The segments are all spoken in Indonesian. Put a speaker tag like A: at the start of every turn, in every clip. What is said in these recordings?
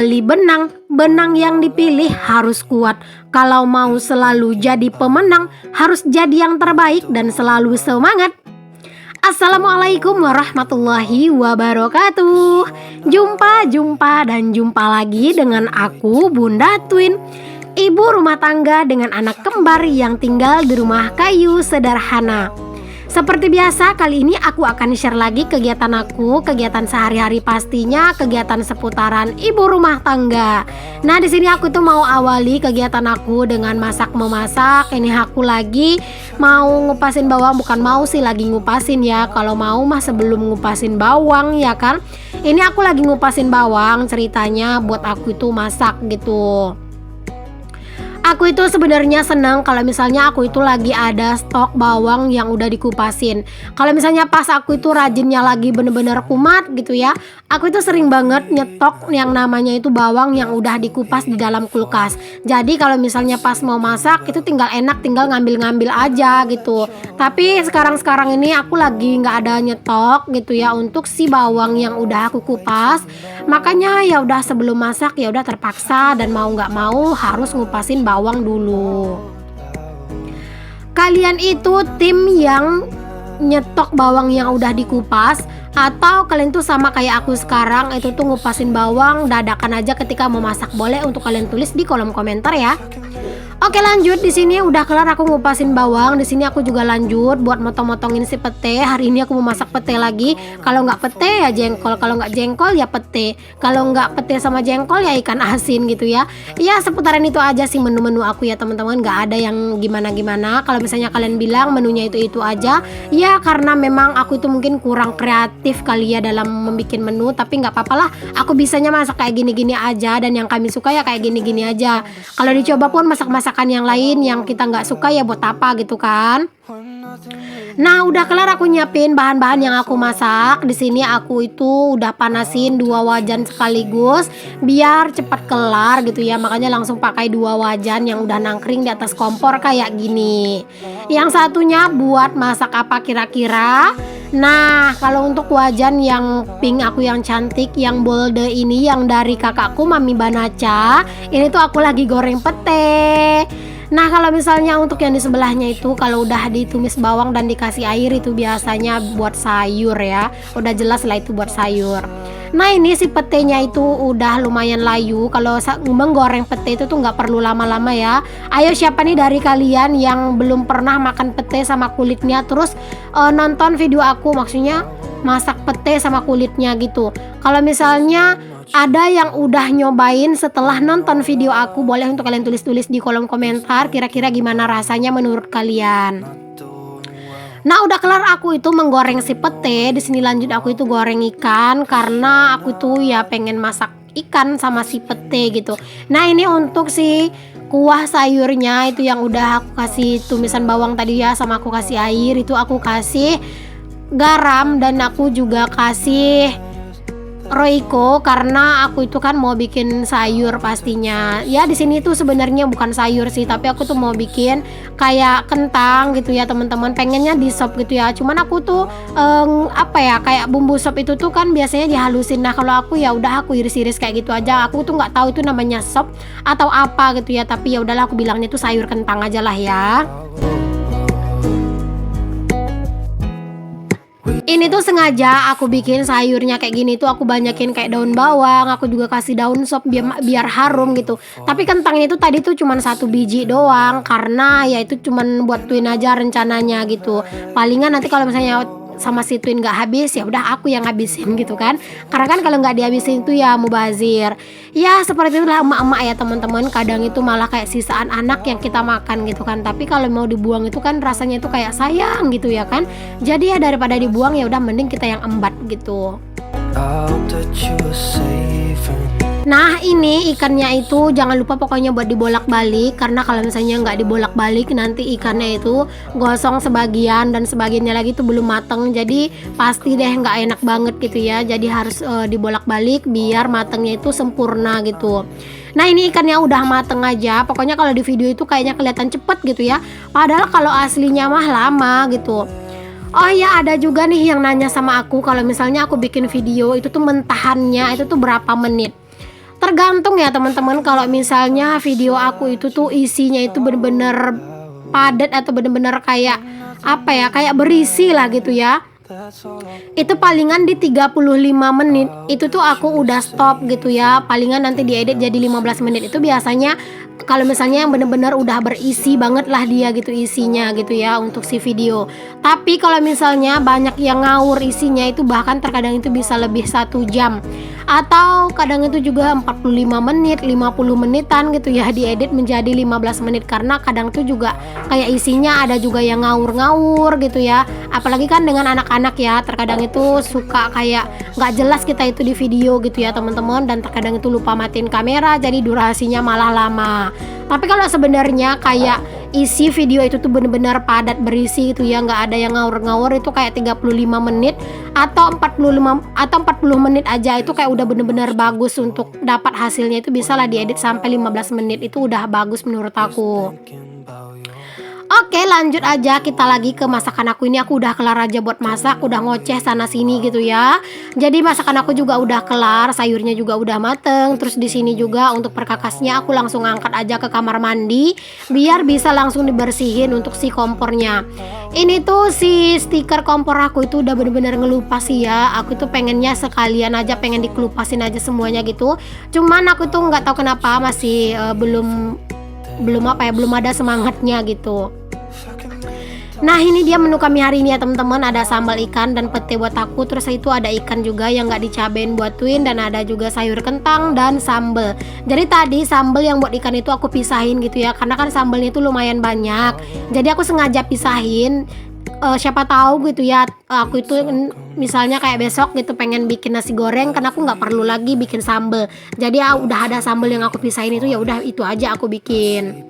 A: beli benang. Benang yang dipilih harus kuat. Kalau mau selalu jadi pemenang, harus jadi yang terbaik dan selalu semangat. Assalamualaikum warahmatullahi wabarakatuh. Jumpa dan jumpa lagi dengan aku, Bunda Twin, ibu rumah tangga dengan anak kembar yang tinggal di rumah kayu sederhana. Seperti biasa, kali ini aku akan share lagi kegiatan aku, kegiatan sehari-hari, pastinya kegiatan seputaran ibu rumah tangga. Nah, di sini aku tuh mau awali kegiatan aku dengan masak-memasak. Ini aku lagi mau ngupasin bawang, bukan mau sih, lagi ngupasin ya. Kalau mau mah sebelum ngupasin bawang ya kan. Ini aku lagi ngupasin bawang, ceritanya buat aku itu masak gitu. Aku itu sebenarnya senang kalau misalnya aku itu lagi ada stok bawang yang udah dikupasin. Kalau misalnya pas aku itu rajinnya lagi bener-bener kumat gitu ya, aku itu sering banget nyetok yang namanya itu bawang yang udah dikupas di dalam kulkas. Jadi kalau misalnya pas mau masak itu tinggal enak, tinggal ngambil-ngambil aja gitu. Tapi sekarang ini aku lagi nggak ada nyetok gitu ya untuk si bawang yang udah aku kupas. Makanya ya udah sebelum masak ya udah terpaksa dan mau nggak mau harus ngupasin bawang dulu. Kalian itu tim yang nyetok bawang yang udah dikupas atau kalian tuh sama kayak aku sekarang itu tuh ngupasin bawang dadakan aja ketika mau masak? Boleh untuk kalian tulis di kolom komentar ya. Oke, lanjut. Di sini udah kelar aku ngupasin bawang. Di sini aku juga lanjut buat motong-motongin si pete. Hari ini aku mau masak pete lagi. Kalau nggak pete ya jengkol, kalau nggak jengkol ya pete. Kalau nggak pete sama jengkol ya ikan asin gitu ya. Ya seputaran itu aja sih menu-menu aku ya teman-teman. Nggak ada yang gimana-gimana. Kalau misalnya kalian bilang menunya itu aja, ya karena memang aku itu mungkin kurang kreatif kali ya dalam membuat menu. Tapi nggak apa-apa lah. Aku bisanya masak kayak gini-gini aja dan yang kami suka ya kayak gini-gini aja. Kalau dicoba pun masakan yang lain yang kita nggak suka ya buat apa gitu kan. Nah, udah kelar aku nyiapin bahan-bahan yang aku masak. Di sini aku itu udah panasin 2 wajan sekaligus biar cepat kelar gitu ya. Makanya langsung pakai 2 wajan yang udah nangkring di atas kompor kayak gini. Yang satunya buat masak apa kira-kira? Nah, kalau untuk wajan yang pink aku yang cantik, yang bold ini yang dari kakakku Mami Banaca, ini tuh aku lagi goreng pete. Nah, kalau misalnya untuk yang di sebelahnya itu kalau udah ditumis bawang dan dikasih air itu biasanya buat sayur ya. Udah jelas lah itu buat sayur. Nah, ini si petenya itu udah lumayan layu. Kalau menggoreng pete itu tuh nggak perlu lama-lama ya. Ayo, siapa nih dari kalian yang belum pernah makan pete sama kulitnya terus nonton video aku, maksudnya masak pete sama kulitnya gitu. Kalau misalnya ada yang udah nyobain setelah nonton video aku, boleh untuk kalian tulis-tulis di kolom komentar kira-kira gimana rasanya menurut kalian. Nah, udah kelar aku itu menggoreng si pete. Di sini lanjut aku itu goreng ikan karena aku tuh ya pengen masak ikan sama si pete gitu. Nah, ini untuk si kuah sayurnya itu yang udah aku kasih tumisan bawang tadi ya, sama aku kasih air, itu aku kasih garam dan aku juga kasih Royco karena aku itu kan mau bikin sayur pastinya. Ya di sini tuh sebenarnya bukan sayur sih, tapi aku tuh mau bikin kayak kentang gitu ya teman-teman. Pengennya di sop gitu ya. Cuman aku tuh apa ya, kayak bumbu sop itu tuh kan biasanya dihalusin. Nah, kalau aku ya udah aku iris-iris kayak gitu aja. Aku tuh nggak tahu itu namanya sop atau apa gitu ya. Tapi ya udahlah aku bilangnya tuh sayur kentang aja lah ya. Ini tuh sengaja aku bikin sayurnya kayak gini tuh aku banyakin kayak daun bawang, aku juga kasih daun sop biar harum gitu. Tapi kentangnya itu tadi tuh cuman 1 biji doang karena ya itu cuman buat Twin aja rencananya gitu. Palingan nanti kalau misalnya sama si Twin nggak habis ya udah aku yang habisin gitu kan. Karena kan kalau nggak dihabisin itu ya mubazir. Ya seperti itulah emak-emak ya teman-teman. Kadang itu malah kayak sisaan anak yang kita makan gitu kan. Tapi kalau mau dibuang itu kan rasanya itu kayak sayang gitu ya kan. Jadi ya daripada dibuang ya udah mending kita yang embat gitu. Nah, ini ikannya itu jangan lupa pokoknya buat dibolak-balik, karena kalau misalnya nggak dibolak-balik nanti ikannya itu gosong sebagian dan sebagiannya lagi itu belum mateng. Jadi pasti deh nggak enak banget gitu ya. Jadi harus dibolak-balik biar matengnya itu sempurna gitu. Nah, ini ikannya udah mateng aja. Pokoknya kalau di video itu kayaknya kelihatan cepet gitu ya. Padahal kalau aslinya mah lama gitu. Oh ya, ada juga nih yang nanya sama aku kalau misalnya aku bikin video itu tuh mentahannya itu tuh berapa menit. Tergantung ya teman-teman, kalau misalnya video aku itu tuh isinya itu bener-bener padat atau bener-bener kayak apa ya, kayak berisi lah gitu ya, itu palingan di 35 menit itu tuh aku udah stop gitu ya. Palingan nanti diedit jadi 15 menit. Itu biasanya kalau misalnya yang bener-bener udah berisi banget lah dia gitu isinya gitu ya untuk si video. Tapi kalau misalnya banyak yang ngawur isinya itu bahkan terkadang itu bisa lebih 1 jam, atau kadang itu juga 45 menit 50 menitan gitu ya diedit menjadi 15 menit, karena kadang tuh juga kayak isinya ada juga yang ngawur-ngawur gitu ya. Apalagi kan dengan anak-anak ya, terkadang itu suka kayak nggak jelas kita itu di video gitu ya teman-teman, dan terkadang itu lupa matiin kamera jadi durasinya malah lama. Tapi kalau sebenarnya kayak isi video itu tuh bener-bener padat berisi gitu ya, nggak ada yang ngawur-ngawur, itu kayak 35 menit atau 45 atau 40 menit aja itu kayak udah bener-bener bagus. Untuk dapat hasilnya itu bisa lah diedit sampai 15 menit, itu udah bagus menurut aku. Oke, lanjut aja kita lagi ke masakan aku ini. Aku udah kelar aja buat masak, udah ngoceh sana sini gitu ya. Jadi masakan aku juga udah kelar, sayurnya juga udah mateng. Terus di sini juga untuk perkakasnya aku langsung angkat aja ke kamar mandi biar bisa langsung dibersihin untuk si kompornya. Ini tuh si stiker kompor aku itu udah bener-bener ngelupas sih ya. Aku tuh pengennya sekalian aja, pengen dikelupasin aja semuanya gitu. Cuman aku tuh nggak tahu kenapa masih belum ada semangatnya gitu. Nah, ini dia menu kami hari ini ya teman-teman. Ada sambal ikan dan pete buat aku. Terus itu ada ikan juga yang nggak dicabain buat Twin, dan ada juga sayur kentang dan sambal. Jadi tadi sambal yang buat ikan itu aku pisahin gitu ya, karena kan sambalnya itu lumayan banyak. Jadi aku sengaja pisahin. Siapa tahu gitu ya, aku itu misalnya kayak besok gitu pengen bikin nasi goreng, kan aku nggak perlu lagi bikin sambal. Jadi ya udah ada sambal yang aku pisahin itu, ya udah itu aja aku bikin.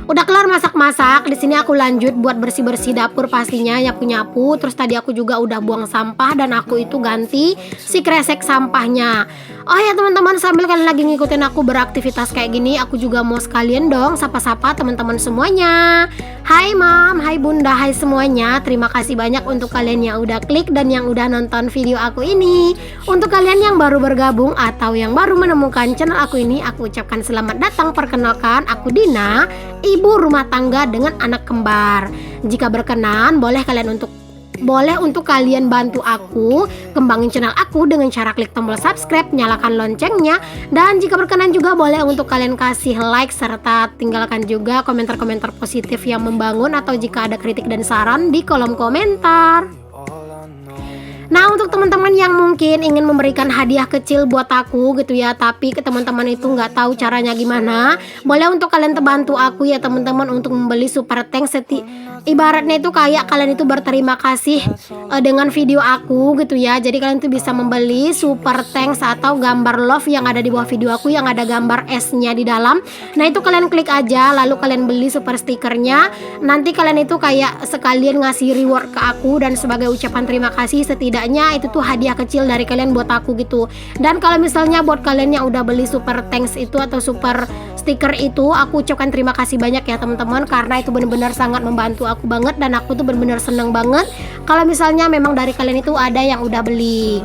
A: Udah kelar masak-masak, di sini aku lanjut buat bersih-bersih dapur pastinya, nyapu-nyapu. Terus tadi aku juga udah buang sampah dan aku itu ganti si kresek sampahnya. Oh ya teman-teman, sambil kalian lagi ngikutin aku beraktivitas kayak gini, aku juga mau sekalian dong sapa-sapa teman-teman semuanya. Hai Mam, hai Bunda, hai semuanya. Terima kasih banyak untuk kalian yang udah klik dan yang udah nonton video aku ini. Untuk kalian yang baru bergabung atau yang baru menemukan channel aku ini, aku ucapkan selamat datang. Perkenalkan, aku Dina, ibu rumah tangga dengan anak kembar. Jika berkenan, boleh untuk kalian bantu aku kembangin channel aku dengan cara klik tombol subscribe, nyalakan loncengnya, dan jika berkenan juga boleh untuk kalian kasih like serta tinggalkan juga komentar-komentar positif yang membangun, atau jika ada kritik dan saran di kolom komentar. Nah, untuk teman-teman yang mungkin ingin memberikan hadiah kecil buat aku gitu ya, tapi ke teman-teman itu nggak tahu caranya gimana, boleh untuk kalian bantu aku ya teman-teman untuk membeli super thanks. Ibaratnya itu kayak kalian itu berterima kasih dengan video aku gitu ya. Jadi kalian tuh bisa membeli super thanks atau gambar love yang ada di bawah video aku yang ada gambar S-nya di dalam. Nah, itu kalian klik aja, lalu kalian beli super stikernya. Nanti kalian itu kayak sekalian ngasih reward ke aku, dan sebagai ucapan terima kasih setidaknya itu tuh hadiah kecil dari kalian buat aku gitu. Dan kalau misalnya buat kalian yang udah beli super thanks itu atau super stiker itu, aku ucapkan terima kasih banyak ya teman-teman, karena itu benar-benar sangat membantu aku banget, dan aku tuh benar-benar seneng banget kalau misalnya memang dari kalian itu ada yang udah beli.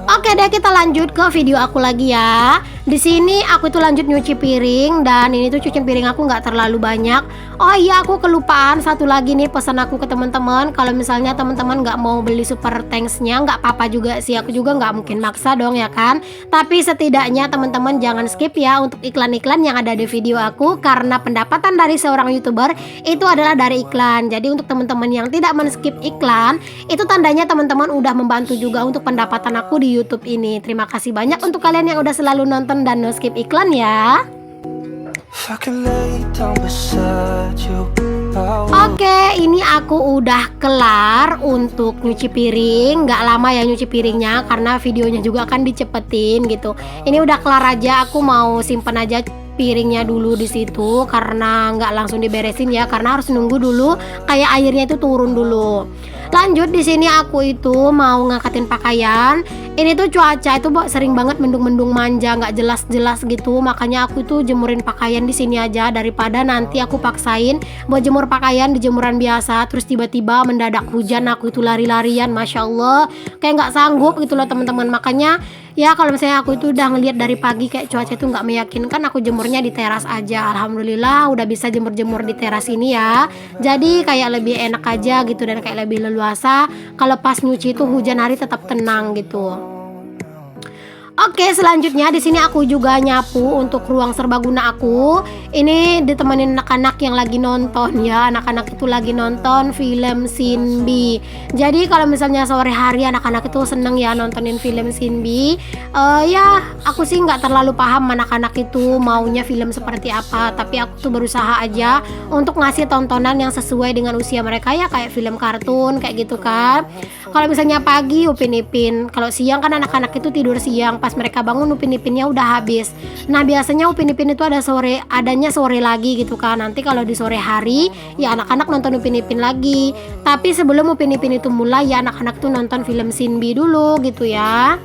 A: Oke deh, kita lanjut ke video aku lagi ya. Di sini aku tuh lanjut nyuci piring, dan ini tuh cuci piring aku nggak terlalu banyak. Oh iya, aku kelupaan satu lagi nih pesan aku ke teman-teman. Kalau misalnya teman-teman nggak mau beli super thanks-nya, nggak apa-apa juga sih. Aku juga nggak mungkin maksa dong ya kan. Tapi setidaknya teman-teman jangan skip ya untuk iklan-iklan yang ada di video aku, karena pendapatan dari seorang YouTuber itu adalah dari iklan. Jadi untuk teman-teman yang tidak men-skip iklan, itu tandanya teman-teman udah membantu juga untuk pendapatan aku di YouTube ini. Terima kasih banyak untuk kalian yang udah selalu nonton dan no skip iklan ya. Oke, ini aku udah kelar untuk nyuci piring. Nggak lama ya nyuci piringnya, karena videonya juga akan dicepetin gitu. Ini udah kelar aja, aku mau simpen aja piringnya dulu di situ, karena nggak langsung diberesin ya, karena harus nunggu dulu kayak airnya itu turun dulu. Lanjut di sini aku itu mau ngangkatin pakaian. Ini tuh cuaca itu sering banget mendung-mendung manja, nggak jelas-jelas gitu. Makanya aku tuh jemurin pakaian di sini aja daripada nanti aku paksain buat jemur pakaian di jemuran biasa. Terus tiba-tiba mendadak hujan, aku itu lari-larian, masya Allah, kayak nggak sanggup gitu loh teman-teman. Makanya ya kalau misalnya aku itu udah ngeliat dari pagi kayak cuaca itu nggak meyakinkan, aku jemurnya di teras aja. Alhamdulillah udah bisa jemur-jemur di teras ini ya. Jadi kayak lebih enak aja gitu dan kayak lebih leluasa. Kalau pas nyuci itu hujan hari tetap tenang gitu. Oke, selanjutnya di sini aku juga nyapu untuk ruang serbaguna aku. Ini ditemenin anak-anak yang lagi nonton ya. Anak-anak itu lagi nonton film Sinbi. Jadi kalau misalnya sore hari anak-anak itu seneng ya nontonin film Sinbi. Ya aku sih nggak terlalu paham anak-anak itu maunya film seperti apa. Tapi aku tuh berusaha aja untuk ngasih tontonan yang sesuai dengan usia mereka ya, kayak film kartun kayak gitu kan. Kalau misalnya pagi Upin Ipin, kalau siang kan anak-anak itu tidur siang. Pas mereka bangun Upin Ipinnya udah habis. Nah biasanya Upin Ipin itu adanya sore lagi gitu kan. Nanti kalau di sore hari ya anak-anak nonton Upin Ipin lagi. Tapi sebelum Upin Ipin itu mulai ya anak-anak tuh nonton film Sinbi dulu gitu ya.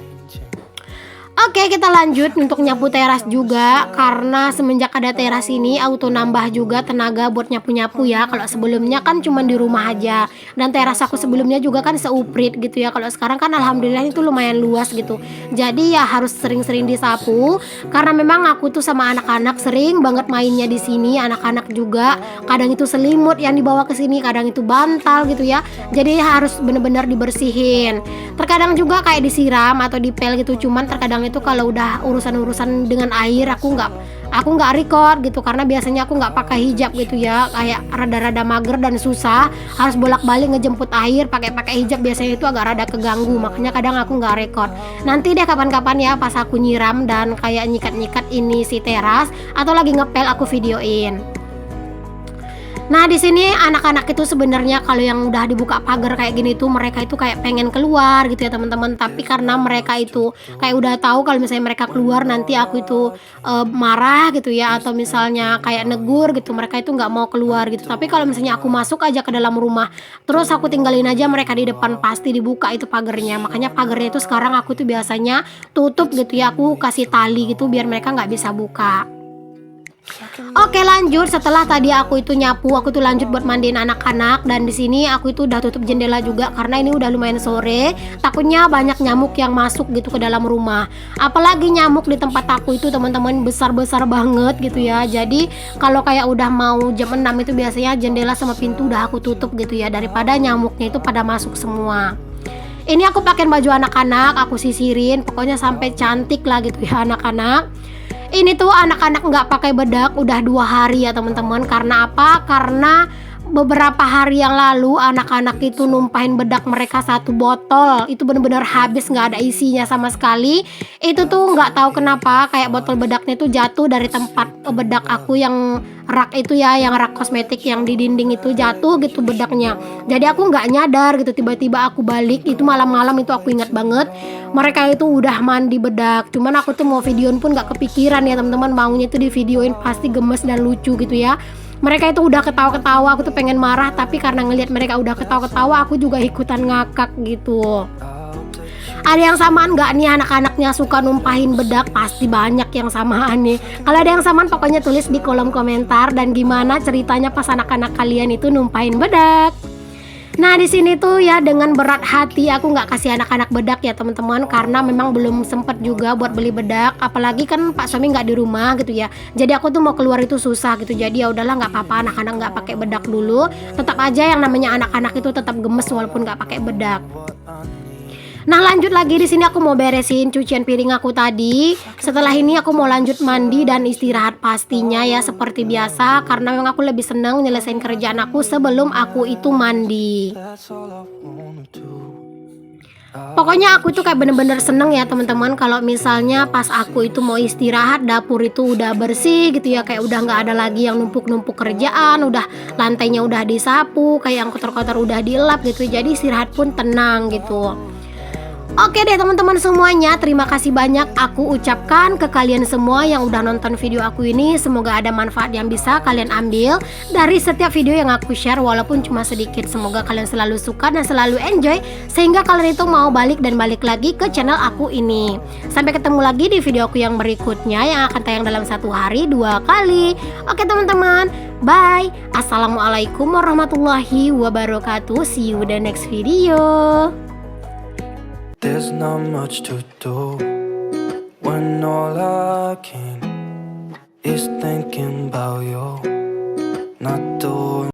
A: Oke, kita lanjut untuk nyapu teras juga. Karena semenjak ada teras ini auto nambah juga tenaga buat nyapu-nyapu ya. Kalau sebelumnya kan cuma di rumah aja. Dan teras aku sebelumnya juga kan seuprit gitu ya. Kalau sekarang kan alhamdulillah itu lumayan luas gitu. Jadi ya harus sering-sering disapu. Karena memang aku tuh sama anak-anak sering banget mainnya di sini. Anak-anak juga kadang itu selimut yang dibawa ke sini, kadang itu bantal gitu ya. Jadi harus bener-bener dibersihin. Terkadang juga kayak disiram atau dipel gitu. Cuman terkadang itu kalau udah urusan-urusan dengan air aku nggak record gitu, karena biasanya aku nggak pakai hijab gitu ya, kayak rada-rada mager dan susah harus bolak-balik ngejemput air pakai hijab, biasanya itu agak rada keganggu, makanya kadang aku nggak record. Nanti deh kapan-kapan ya pas aku nyiram dan kayak nyikat-nyikat ini si teras atau lagi ngepel aku videoin. Nah di sini anak-anak itu sebenarnya kalau yang udah dibuka pagar kayak gini tuh mereka itu kayak pengen keluar gitu ya teman-teman. Tapi karena mereka itu kayak udah tahu kalau misalnya mereka keluar nanti aku itu marah gitu ya, atau misalnya kayak negur gitu, mereka itu nggak mau keluar gitu. Tapi kalau misalnya aku masuk aja ke dalam rumah terus aku tinggalin aja mereka di depan, pasti dibuka itu pagarnya. Makanya pagarnya itu sekarang aku tuh biasanya tutup gitu ya, aku kasih tali gitu biar mereka nggak bisa buka. Oke lanjut, setelah tadi aku itu nyapu, aku tuh lanjut buat mandiin anak-anak. Dan di sini aku itu udah tutup jendela juga karena ini udah lumayan sore. Takutnya banyak nyamuk yang masuk gitu ke dalam rumah. Apalagi nyamuk di tempat aku itu teman-teman besar-besar banget gitu ya. Jadi kalau kayak udah mau jam 6 itu biasanya jendela sama pintu udah aku tutup gitu ya, daripada nyamuknya itu pada masuk semua. Ini aku pakai baju anak-anak, aku sisirin, pokoknya sampai cantik lah gitu ya anak-anak. Ini tuh anak-anak nggak pakai bedak udah 2 hari ya teman-teman. Karena apa? Karena beberapa hari yang lalu anak-anak itu numpahin bedak mereka 1 botol. Itu bener-bener habis, nggak ada isinya sama sekali. Itu tuh nggak tahu kenapa kayak botol bedaknya itu jatuh dari tempat bedak aku yang rak itu ya, yang rak kosmetik yang di dinding itu jatuh gitu bedaknya. Jadi aku nggak nyadar gitu, tiba-tiba aku balik itu malam-malam itu aku ingat banget mereka itu udah mandi bedak. Cuman aku tuh mau videoin pun nggak kepikiran ya teman-teman, maunya itu di videoin pasti gemes dan lucu gitu ya. Mereka itu udah ketawa-ketawa, aku tuh pengen marah tapi karena ngelihat mereka udah ketawa-ketawa aku juga ikutan ngakak gitu. Ada yang samaan nggak nih anak-anaknya suka numpahin bedak? Pasti banyak yang samaan nih. Kalau ada yang samaan pokoknya tulis di kolom komentar dan gimana ceritanya pas anak-anak kalian itu numpahin bedak. Nah di sini tuh ya dengan berat hati aku nggak kasih anak-anak bedak ya teman-teman, karena memang belum sempet juga buat beli bedak, apalagi kan Pak suami nggak di rumah gitu ya. Jadi aku tuh mau keluar itu susah gitu, jadi ya udahlah nggak apa-apa anak-anak nggak pakai bedak dulu. Tetap aja yang namanya anak-anak itu tetap gemes walaupun nggak pakai bedak. Nah lanjut lagi di sini aku mau beresin cucian piring aku tadi. Setelah ini aku mau lanjut mandi dan istirahat pastinya ya seperti biasa, karena memang aku lebih senang nyelesain kerjaan aku sebelum aku itu mandi. Pokoknya aku tuh kayak bener-bener seneng ya teman-teman kalau misalnya pas aku itu mau istirahat dapur itu udah bersih gitu ya, kayak udah nggak ada lagi yang numpuk-numpuk kerjaan, udah lantainya udah disapu, kayak yang kotor-kotor udah dielap gitu, jadi istirahat pun tenang gitu. Oke deh teman-teman semuanya, terima kasih banyak aku ucapkan ke kalian semua yang udah nonton video aku ini. Semoga ada manfaat yang bisa kalian ambil dari setiap video yang aku share, walaupun cuma sedikit. Semoga kalian selalu suka dan selalu enjoy, sehingga kalian itu mau balik dan balik lagi ke channel aku ini. Sampai ketemu lagi di video aku yang berikutnya yang akan tayang dalam 1 hari 2 kali. Oke teman-teman, bye. Assalamualaikum warahmatullahi wabarakatuh. See you the next video.
B: There's not much to do when all I can is thinking about you, not doing